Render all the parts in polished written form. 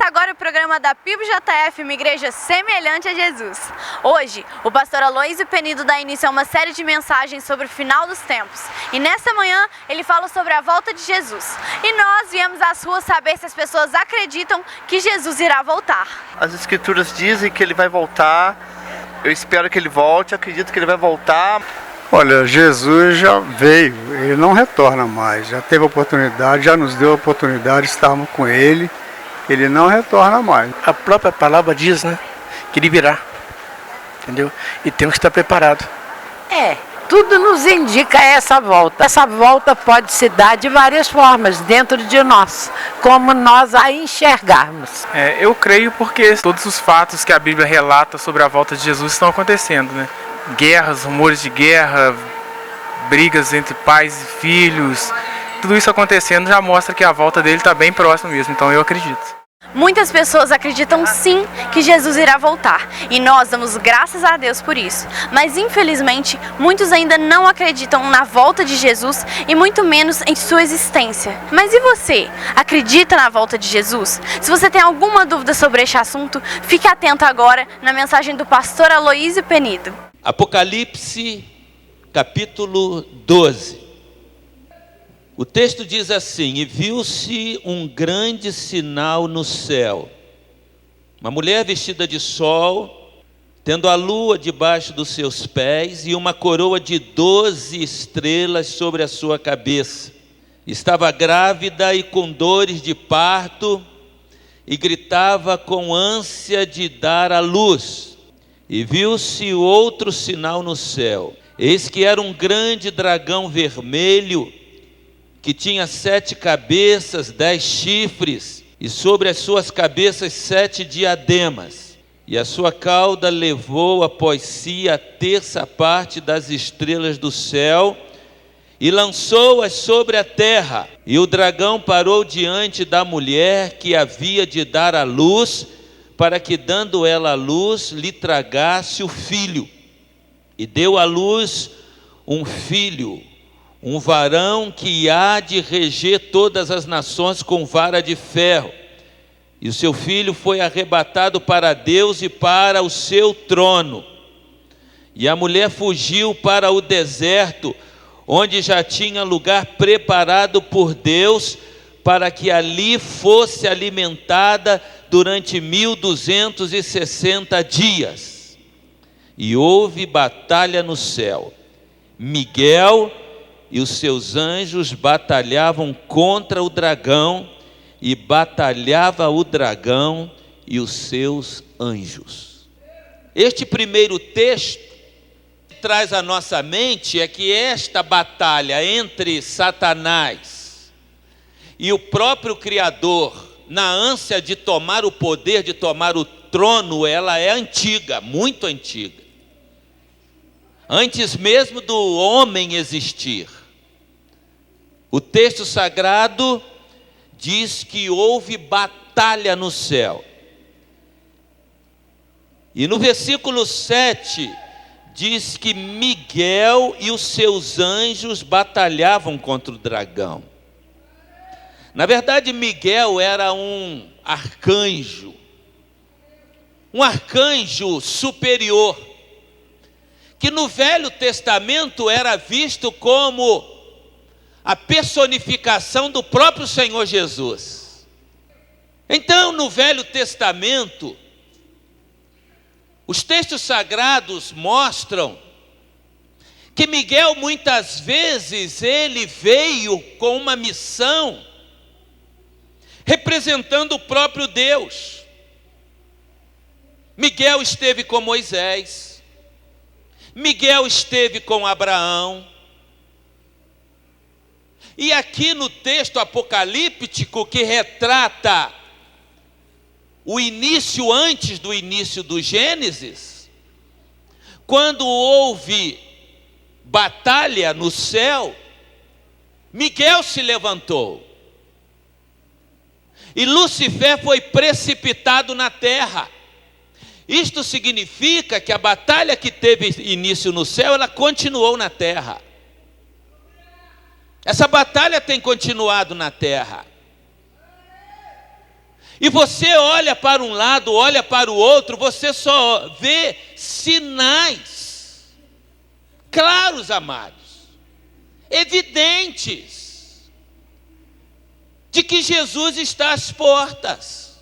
Começa agora o programa da PIB-JF, uma igreja semelhante a Jesus. Hoje, o pastor Aloísio Penido dá início a uma série de mensagens sobre o final dos tempos. E nesta manhã, ele fala sobre a volta de Jesus. E nós viemos às ruas saber se as pessoas acreditam que Jesus irá voltar. As escrituras dizem que ele vai voltar. Eu espero que ele volte, acredito que ele vai voltar. Olha, Jesus já veio, ele não retorna mais, já teve a oportunidade, já nos deu a oportunidade, estávamos com ele não retorna mais. A própria palavra diz, né, que ele virá, entendeu? E temos que estar preparados. Tudo nos indica essa volta. Essa volta pode se dar de várias formas dentro de nós, como nós a enxergarmos. Eu creio porque todos os fatos que a Bíblia relata sobre a volta de Jesus estão acontecendo, né? Guerras, rumores de guerra, brigas entre pais e filhos, tudo isso acontecendo já mostra que a volta dele está bem próxima mesmo, então eu acredito. Muitas pessoas acreditam sim que Jesus irá voltar, e nós damos graças a Deus por isso. Mas infelizmente, muitos ainda não acreditam na volta de Jesus e muito menos em sua existência. Mas e você? Acredita na volta de Jesus? Se você tem alguma dúvida sobre este assunto, fique atento agora na mensagem do pastor Aloísio Penido. Apocalipse, capítulo 12. O texto diz assim: e viu-se um grande sinal no céu, uma mulher vestida de sol, tendo a lua debaixo dos seus pés e uma coroa de 12 estrelas sobre a sua cabeça. Estava grávida e com dores de parto, e gritava com ânsia de dar à luz. E viu-se outro sinal no céu, eis que era um grande dragão vermelho, que tinha 7 cabeças, 10 chifres, e sobre as suas cabeças 7 diademas. E a sua cauda levou após si a terça parte das estrelas do céu, e lançou-as sobre a terra. E o dragão parou diante da mulher que havia de dar à luz, para que, dando ela à luz, lhe tragasse o filho. E deu à luz um filho, um varão que há de reger todas as nações com vara de ferro. E o seu filho foi arrebatado para Deus e para o seu trono. E a mulher fugiu para o deserto, onde já tinha lugar preparado por Deus, para que ali fosse alimentada durante 1260 dias. E houve batalha no céu. Miguel e os seus anjos batalhavam contra o dragão, e batalhava o dragão e os seus anjos. Este primeiro texto traz à nossa mente é que esta batalha entre Satanás e o próprio Criador, na ânsia de tomar o poder, de tomar o trono, ela é antiga, muito antiga. Antes mesmo do homem existir. O texto sagrado diz que houve batalha no céu. E no versículo 7 diz que Miguel e os seus anjos batalhavam contra o dragão. Na verdade, Miguel era um arcanjo superior, que no Velho Testamento era visto como a personificação do próprio Senhor Jesus. Então, no Velho Testamento, os textos sagrados mostram que Miguel, muitas vezes, ele veio com uma missão representando o próprio Deus. Miguel esteve com Moisés, Miguel esteve com Abraão. E aqui no texto apocalíptico que retrata o início, antes do início do Gênesis, quando houve batalha no céu, Miguel se levantou. E Lúcifer foi precipitado na terra. Isto significa que a batalha que teve início no céu, ela continuou na terra. Essa batalha tem continuado na terra. E você olha para um lado, olha para o outro, você só vê sinais claros, amados, evidentes, de que Jesus está às portas.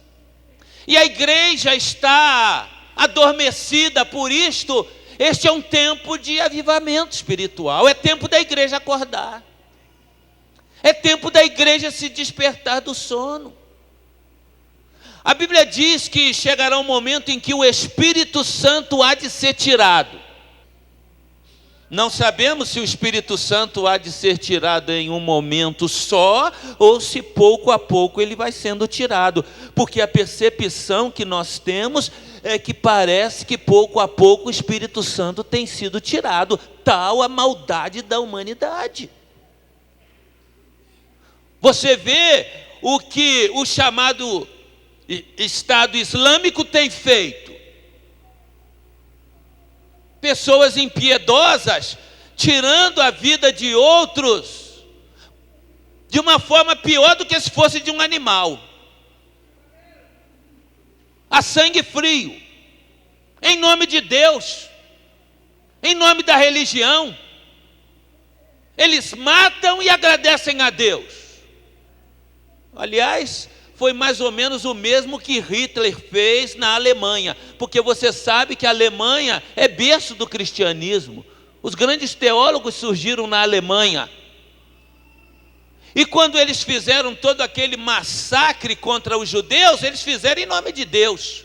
E a igreja está adormecida, por isto, este é um tempo de avivamento espiritual, é tempo da igreja acordar, é tempo da igreja se despertar do sono. A Bíblia diz que chegará um momento em que o Espírito Santo há de ser tirado. Não sabemos se o Espírito Santo há de ser tirado em um momento só, ou se pouco a pouco ele vai sendo tirado. Porque a percepção que nós temos é que parece que pouco a pouco o Espírito Santo tem sido tirado. Tal a maldade da humanidade. Você vê o que o chamado Estado Islâmico tem feito. Pessoas impiedosas tirando a vida de outros de uma forma pior do que se fosse de um animal, a sangue frio, em nome de Deus, em nome da religião. Eles matam e agradecem a Deus. Aliás, foi mais ou menos o mesmo que Hitler fez na Alemanha, porque você sabe que a Alemanha é berço do cristianismo. Os grandes teólogos surgiram na Alemanha. E quando eles fizeram todo aquele massacre contra os judeus, eles fizeram em nome de Deus.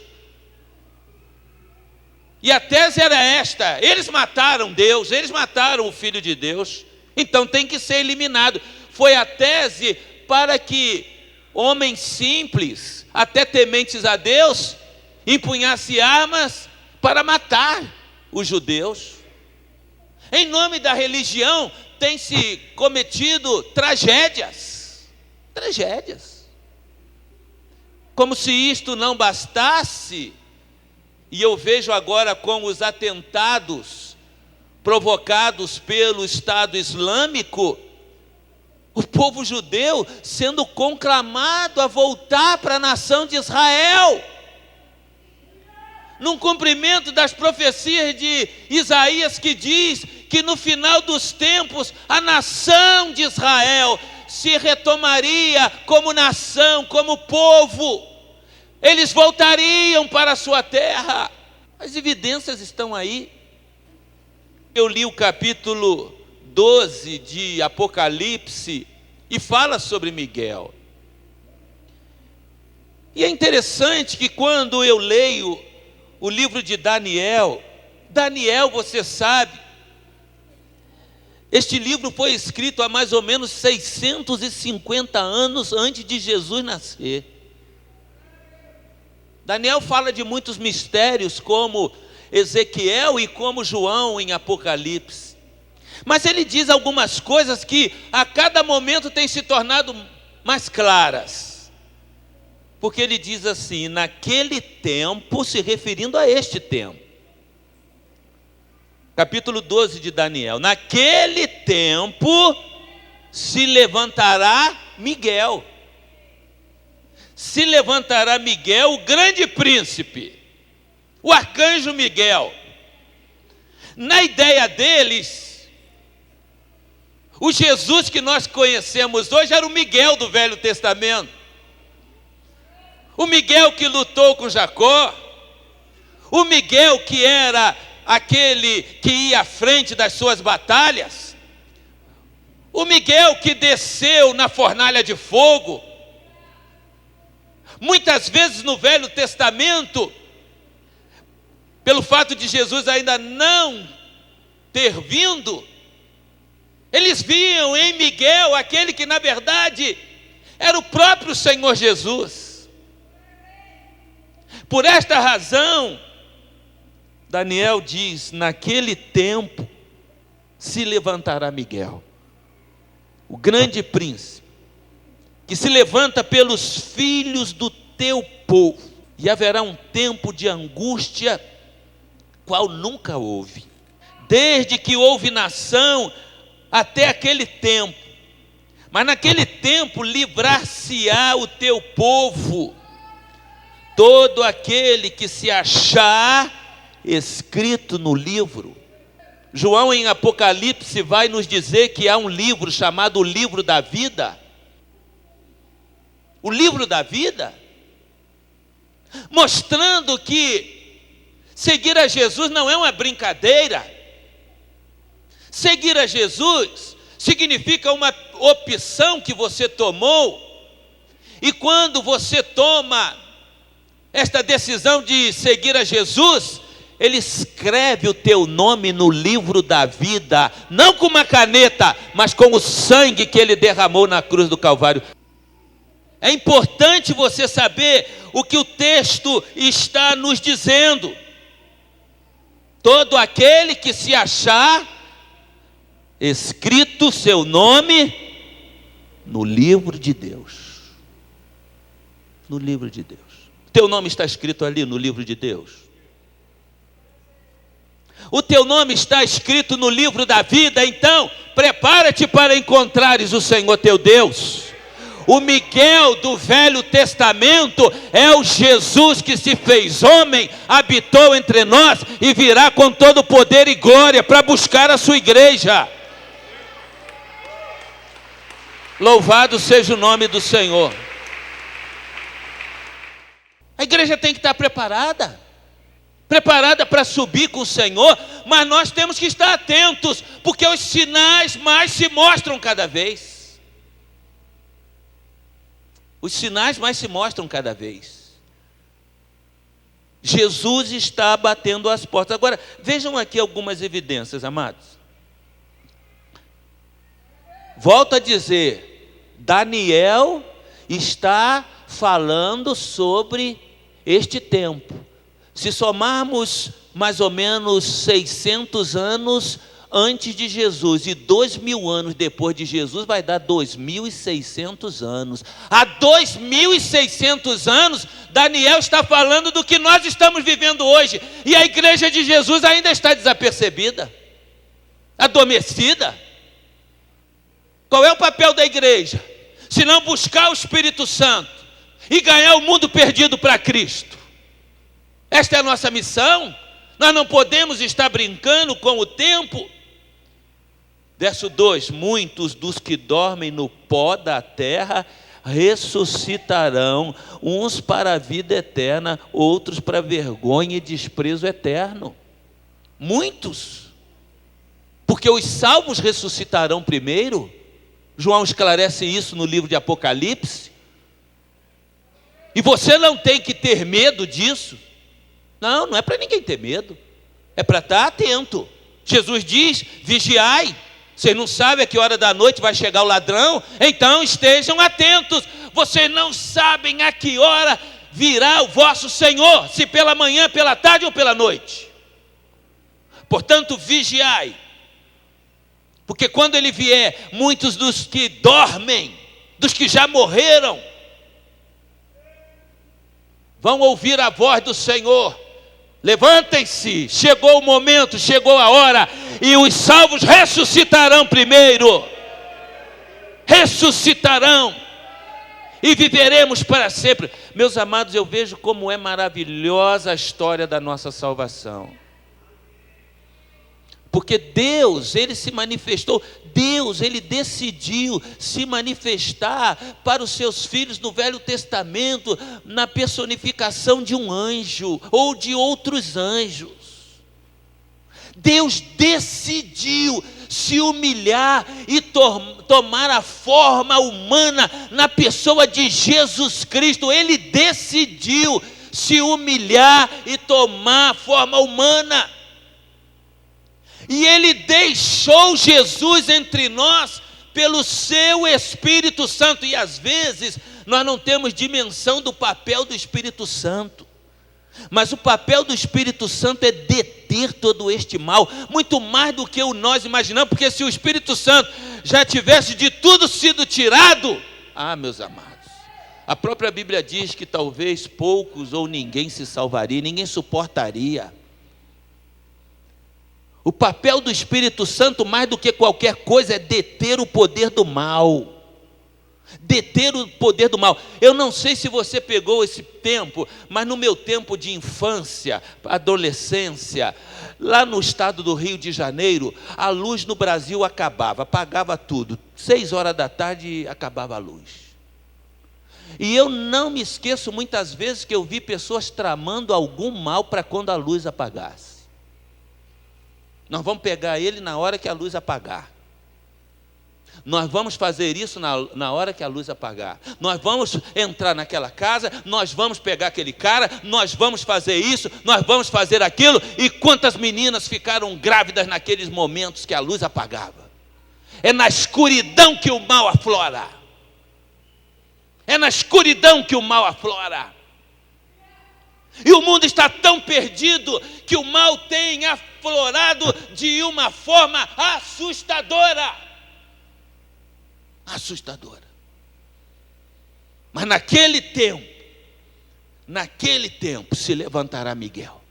E a tese era esta: eles mataram Deus, eles mataram o Filho de Deus, então tem que ser eliminado. Foi a tese para que homens simples, até tementes a Deus, empunhassem armas para matar os judeus. Em nome da religião, tem-se cometido tragédias. Como se isto não bastasse, e eu vejo agora com os atentados provocados pelo Estado Islâmico, o povo judeu sendo conclamado a voltar para a nação de Israel, num cumprimento das profecias de Isaías, que diz que no final dos tempos a nação de Israel se retomaria como nação, como povo. Eles voltariam para a sua terra. As evidências estão aí. Eu li o capítulo 12 de Apocalipse e fala sobre Miguel. E é interessante que quando eu leio o livro de Daniel, você sabe, este livro foi escrito há mais ou menos 650 anos antes de Jesus nascer. Daniel fala de muitos mistérios, como Ezequiel e como João em Apocalipse. Mas ele diz algumas coisas que a cada momento têm se tornado mais claras. Porque ele diz assim: naquele tempo, se referindo a este tempo. Capítulo 12 de Daniel. Naquele tempo se levantará Miguel. Se levantará Miguel, o grande príncipe, o arcanjo Miguel. Na ideia deles, o Jesus que nós conhecemos hoje era o Miguel do Velho Testamento. O Miguel que lutou com Jacó. O Miguel que era aquele que ia à frente das suas batalhas. O Miguel que desceu na fornalha de fogo. Muitas vezes no Velho Testamento, pelo fato de Jesus ainda não ter vindo, eles viam em Miguel aquele que na verdade era o próprio Senhor Jesus. Por esta razão, Daniel diz: naquele tempo se levantará Miguel, o grande príncipe, que se levanta pelos filhos do teu povo, e haverá um tempo de angústia, qual nunca houve, desde que houve nação até aquele tempo. Mas naquele tempo livrar-se-á o teu povo, todo aquele que se achar escrito no livro. João, em Apocalipse, vai nos dizer que há um livro chamado o livro da vida. O livro da vida, mostrando que seguir a Jesus não é uma brincadeira. Seguir a Jesus significa uma opção que você tomou, e quando você toma esta decisão de seguir a Jesus, Ele escreve o teu nome no livro da vida, não com uma caneta, mas com o sangue que Ele derramou na cruz do Calvário. É importante você saber o que o texto está nos dizendo. Todo aquele que se achar escrito seu nome no livro de Deus. No livro de Deus. Teu nome está escrito ali no livro de Deus. O teu nome está escrito no livro da vida. Então, prepara-te para encontrares o Senhor teu Deus. O Miguel do Velho Testamento é o Jesus que se fez homem, habitou entre nós e virá com todo poder e glória para buscar a sua igreja. Louvado seja o nome do Senhor. A igreja tem que estar preparada para subir com o Senhor, mas nós temos que estar atentos, porque os sinais mais se mostram cada vez. Os sinais mais se mostram cada vez. Jesus está batendo as portas. Agora, vejam aqui algumas evidências, amados. Volto a dizer, Daniel está falando sobre este tempo. Se somarmos mais ou menos 600 anos antes de Jesus e 2000 anos depois de Jesus, vai dar 2600 anos. Há 2600 anos, Daniel está falando do que nós estamos vivendo hoje, e a igreja de Jesus ainda está desapercebida, adormecida. Qual é o papel da igreja? Se não buscar o Espírito Santo e ganhar o mundo perdido para Cristo. Esta é a nossa missão. Nós não podemos estar brincando com o tempo. Verso 2: muitos dos que dormem no pó da terra ressuscitarão, uns para a vida eterna, outros para vergonha e desprezo eterno. Muitos, porque os salvos ressuscitarão primeiro. João esclarece isso no livro de Apocalipse. E você não tem que ter medo disso. Não é para ninguém ter medo, é para estar atento. Jesus diz: vigiai. Vocês não sabem a que hora da noite vai chegar o ladrão? Então estejam atentos. Vocês não sabem a que hora virá o vosso Senhor, se pela manhã, pela tarde ou pela noite. Portanto, vigiai. Porque quando Ele vier, muitos dos que dormem, dos que já morreram, vão ouvir a voz do Senhor. Levantem-se, chegou o momento, chegou a hora, e os salvos ressuscitarão primeiro. Ressuscitarão e viveremos para sempre. Meus amados, eu vejo como é maravilhosa a história da nossa salvação. Porque Deus, Ele se manifestou, Deus, Ele decidiu se manifestar para os seus filhos no Velho Testamento, na personificação de um anjo, ou de outros anjos. Deus decidiu se humilhar e tomar a forma humana na pessoa de Jesus Cristo. Ele decidiu se humilhar e tomar a forma humana. E Ele deixou Jesus entre nós pelo seu Espírito Santo. E às vezes nós não temos dimensão do papel do Espírito Santo. Mas o papel do Espírito Santo é deter todo este mal, muito mais do que nós imaginamos. Porque se o Espírito Santo já tivesse de tudo sido tirado, meus amados, a própria Bíblia diz que talvez poucos ou ninguém se salvaria, ninguém suportaria. O papel do Espírito Santo, mais do que qualquer coisa, é deter o poder do mal. Deter o poder do mal. Eu não sei se você pegou esse tempo, mas no meu tempo de infância, adolescência, lá no estado do Rio de Janeiro, a luz no Brasil acabava, apagava tudo. 6 horas da tarde acabava a luz. E eu não me esqueço muitas vezes que eu vi pessoas tramando algum mal para quando a luz apagasse. Nós vamos pegar ele na hora que a luz apagar. Nós vamos fazer isso na hora que a luz apagar. Nós vamos entrar naquela casa, nós vamos pegar aquele cara, nós vamos fazer isso, nós vamos fazer aquilo. E quantas meninas ficaram grávidas naqueles momentos que a luz apagava? É na escuridão que o mal aflora. É na escuridão que o mal aflora. E o mundo está tão perdido que o mal tem aflorado de uma forma assustadora. Assustadora. Mas naquele tempo se levantará Miguel.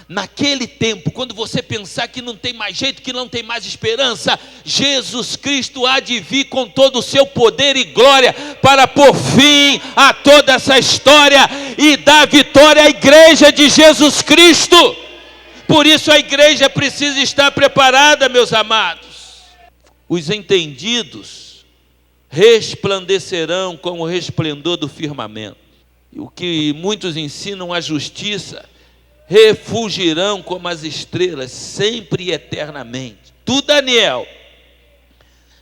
Naquele tempo, quando você pensar que não tem mais jeito, que não tem mais esperança, Jesus Cristo há de vir com todo o seu poder e glória para pôr fim a toda essa história e dar vitória à igreja de Jesus Cristo. Por isso a igreja precisa estar preparada, meus amados. Os entendidos resplandecerão como o resplendor do firmamento. E o que muitos ensinam a justiça, refugirão como as estrelas, sempre e eternamente. Tu, Daniel,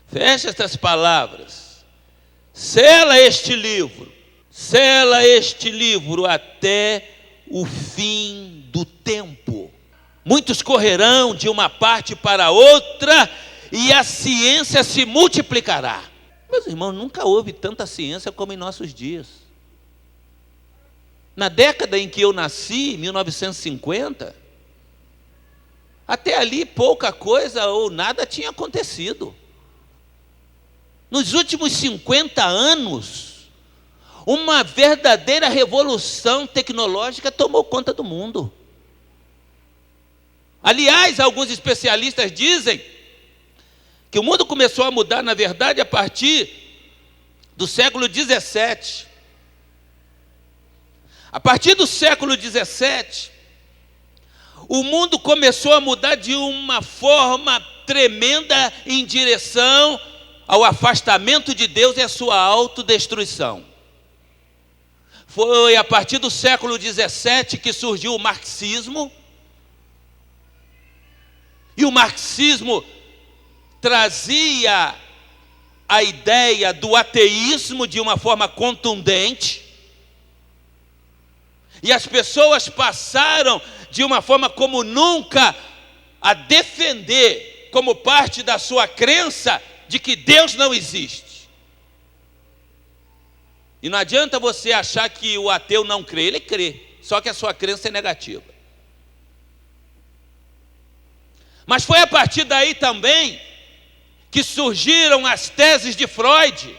fecha estas palavras, sela este livro até o fim do tempo. Muitos correrão de uma parte para outra, e a ciência se multiplicará. Meus irmãos, nunca houve tanta ciência como em nossos dias. Na década em que eu nasci, 1950, até ali pouca coisa ou nada tinha acontecido. Nos últimos 50 anos, uma verdadeira revolução tecnológica tomou conta do mundo. Aliás, alguns especialistas dizem que o mundo começou a mudar, na verdade, a partir do século 17. A partir do século 17, o mundo começou a mudar de uma forma tremenda em direção ao afastamento de Deus e a sua autodestruição. Foi a partir do século 17 que surgiu o marxismo. E o marxismo trazia a ideia do ateísmo de uma forma contundente. E as pessoas passaram de uma forma como nunca a defender, como parte da sua crença, de que Deus não existe. E não adianta você achar que o ateu não crê, ele crê, só que a sua crença é negativa. Mas foi a partir daí também que surgiram as teses de Freud,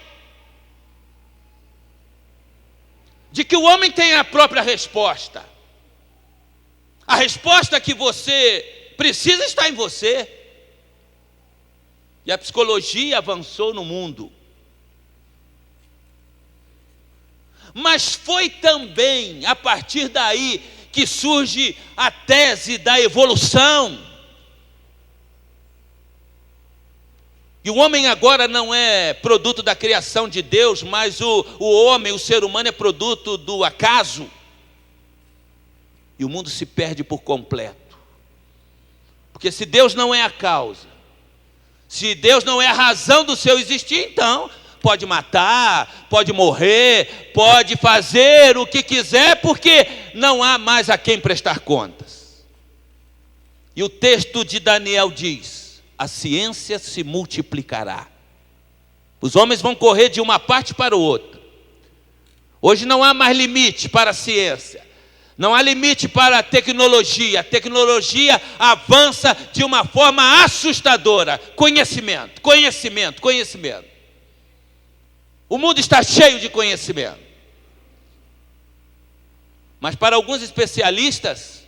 de que o homem tem a própria resposta. A resposta que você precisa está em você. E a psicologia avançou no mundo. Mas foi também a partir daí que surge a tese da evolução. E o homem agora não é produto da criação de Deus, mas o homem, o ser humano é produto do acaso. E o mundo se perde por completo. Porque se Deus não é a causa, se Deus não é a razão do seu existir, então pode matar, pode morrer, pode fazer o que quiser, porque não há mais a quem prestar contas. E o texto de Daniel diz: a ciência se multiplicará. Os homens vão correr de uma parte para outra. Hoje não há mais limite para a ciência. Não há limite para a tecnologia. A tecnologia avança de uma forma assustadora. Conhecimento, conhecimento, conhecimento. O mundo está cheio de conhecimento. Mas para alguns especialistas,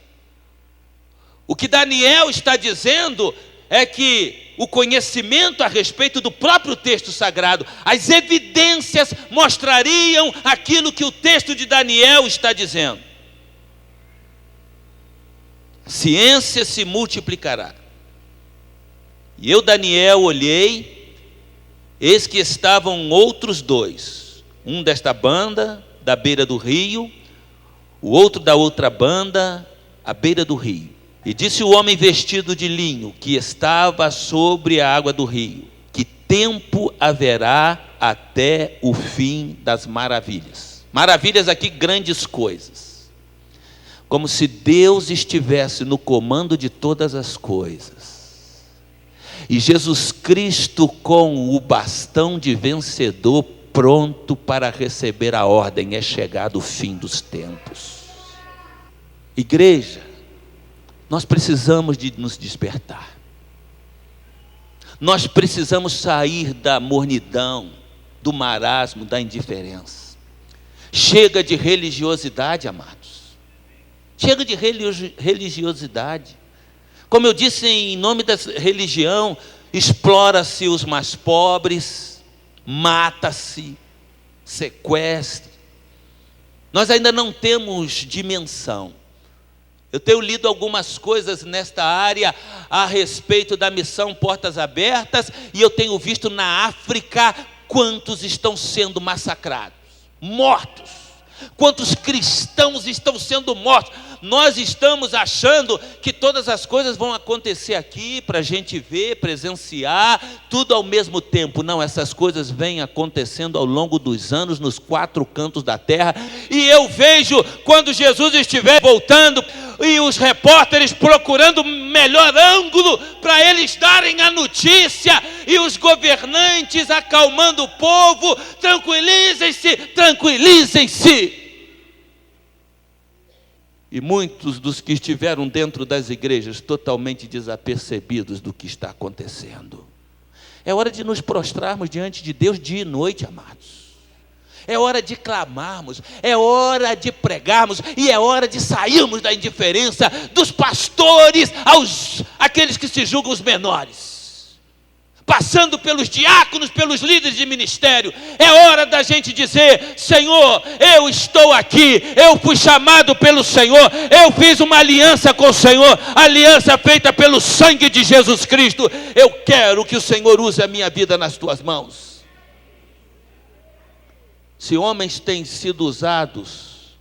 o que Daniel está dizendo é que o conhecimento a respeito do próprio texto sagrado. As evidências mostrariam aquilo que o texto de Daniel está dizendo. A ciência se multiplicará. E eu, Daniel, olhei, eis que estavam outros dois, um desta banda, da beira do rio, o outro da outra banda, à beira do rio. E disse o homem vestido de linho, que estava sobre a água do rio: que tempo haverá até o fim das maravilhas? Maravilhas aqui, grandes coisas. Como se Deus estivesse no comando de todas as coisas. E Jesus Cristo com o bastão de vencedor pronto para receber a ordem. É chegado o fim dos tempos. Igreja, nós precisamos de nos despertar. Nós precisamos sair da mornidão, do marasmo, da indiferença. Chega de religiosidade, amados. Chega de religiosidade. Como eu disse, em nome da religião, explora-se os mais pobres, mata-se, sequestra. Nós ainda não temos dimensão. Eu tenho lido algumas coisas nesta área a respeito da missão Portas Abertas, e eu tenho visto na África quantos estão sendo massacrados, mortos, quantos cristãos estão sendo mortos. Nós estamos achando que todas as coisas vão acontecer aqui para a gente ver, presenciar, tudo ao mesmo tempo. Não, essas coisas vêm acontecendo ao longo dos anos, nos 4 cantos da terra. E eu vejo quando Jesus estiver voltando, e os repórteres procurando melhor ângulo para eles darem a notícia, e os governantes acalmando o povo: tranquilizem-se, tranquilizem-se. E muitos dos que estiveram dentro das igrejas totalmente desapercebidos do que está acontecendo. É hora de nos prostrarmos diante de Deus dia e noite, amados. É hora de clamarmos, é hora de pregarmos, e é hora de sairmos da indiferença dos pastores aqueles que se julgam os menores, passando pelos diáconos, pelos líderes de ministério. É hora da gente dizer: Senhor, eu estou aqui, eu fui chamado pelo Senhor, eu fiz uma aliança com o Senhor, aliança feita pelo sangue de Jesus Cristo. Eu quero que o Senhor use a minha vida nas tuas mãos. Se homens têm sido usados,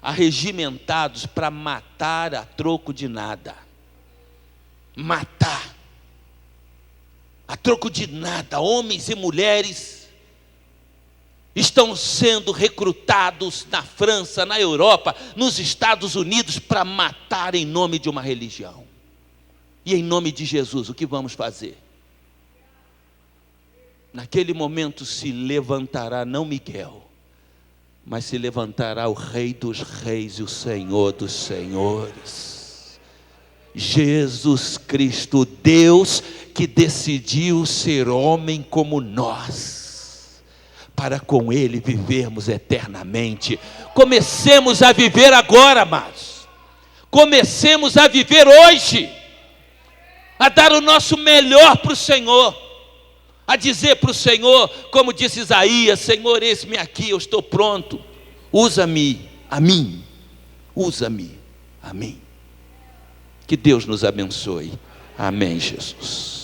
arregimentados para matar a troco de nada, matar a troco de nada, homens e mulheres estão sendo recrutados na França, na Europa, nos Estados Unidos, para matar em nome de uma religião. E em nome de Jesus, o que vamos fazer? Naquele momento se levantará não Miguel, mas se levantará o Rei dos Reis e o Senhor dos Senhores. Jesus Cristo, Deus que decidiu ser homem como nós, para com Ele vivermos eternamente. Comecemos a viver agora, amados. Comecemos a viver hoje, a dar o nosso melhor para o Senhor, a dizer para o Senhor, como disse Isaías: Senhor, eis-me aqui, eu estou pronto, usa-me a mim, usa-me a mim. Que Deus nos abençoe. Amém, Jesus.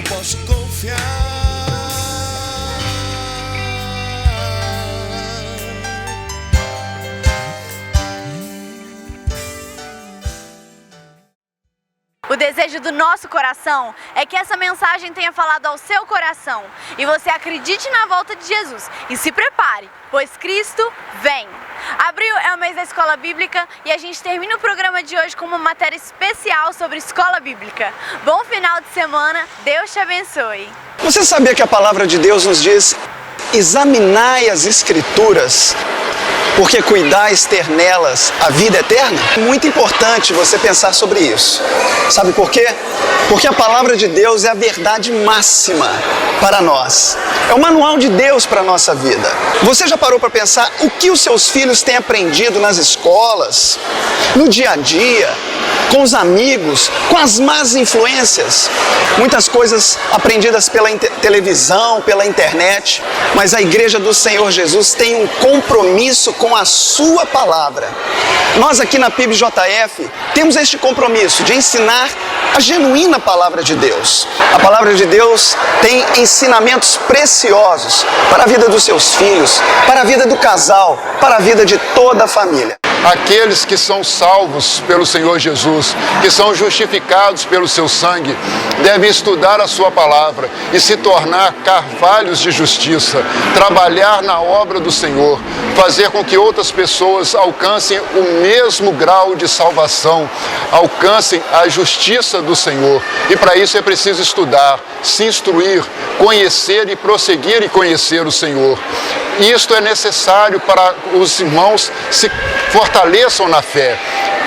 Posso confiar. desejo do nosso coração é que essa mensagem tenha falado ao seu coração e você acredite na volta de Jesus e se prepare, pois Cristo vem. Abril é o mês da Escola Bíblica e a gente termina o programa de hoje com uma matéria especial sobre Escola Bíblica. Bom final de semana, Deus te abençoe. Você sabia que a palavra de Deus nos diz: examinai as Escrituras, porque cuidais ter nelas a vida eterna? É muito importante você pensar sobre isso. Sabe por quê? Porque a palavra de Deus é a verdade máxima para nós. É o manual de Deus para a nossa vida. Você já parou para pensar o que os seus filhos têm aprendido nas escolas, no dia a dia, com os amigos, com as más influências? Muitas coisas aprendidas pela televisão, pela internet, mas a Igreja do Senhor Jesus tem um compromisso com a sua palavra. Nós aqui na PIBJF temos este compromisso de ensinar a genuína palavra de Deus. A palavra de Deus tem ensinamentos preciosos para a vida dos seus filhos, para a vida do casal, para a vida de toda a família. Aqueles que são salvos pelo Senhor Jesus, que são justificados pelo seu sangue, devem estudar a sua palavra e se tornar carvalhos de justiça, trabalhar na obra do Senhor, fazer com que outras pessoas alcancem o mesmo grau de salvação, alcancem a justiça do Senhor. E para isso é preciso estudar, se instruir, conhecer e prosseguir e conhecer o Senhor. Isto é necessário para os irmãos se fortaleçam na fé.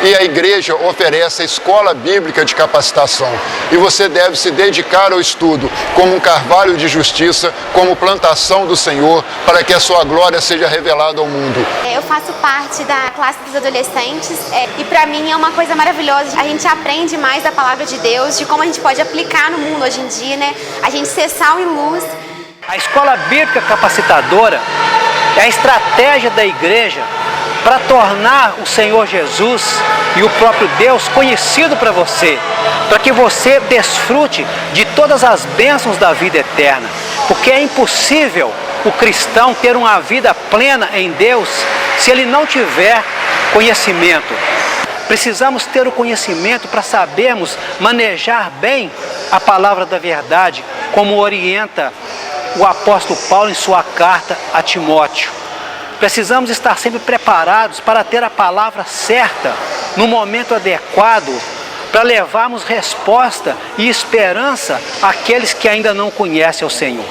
E a igreja oferece a escola bíblica de capacitação. E você deve se dedicar ao estudo como um carvalho de justiça, como plantação do Senhor, para que a sua glória seja revelada ao mundo. Eu faço parte da classe dos adolescentes e para mim é uma coisa maravilhosa. A gente aprende mais da palavra de Deus, de como a gente pode aplicar no mundo hoje em dia, né? A gente ser sal e luz. A escola bíblica capacitadora é a estratégia da igreja para tornar o Senhor Jesus e o próprio Deus conhecido para você, para que você desfrute de todas as bênçãos da vida eterna. Porque é impossível o cristão ter uma vida plena em Deus se ele não tiver conhecimento. Precisamos ter o conhecimento para sabermos manejar bem a palavra da verdade, como orienta o apóstolo Paulo em sua carta a Timóteo. Precisamos estar sempre preparados para ter a palavra certa, no momento adequado, para levarmos resposta e esperança àqueles que ainda não conhecem o Senhor.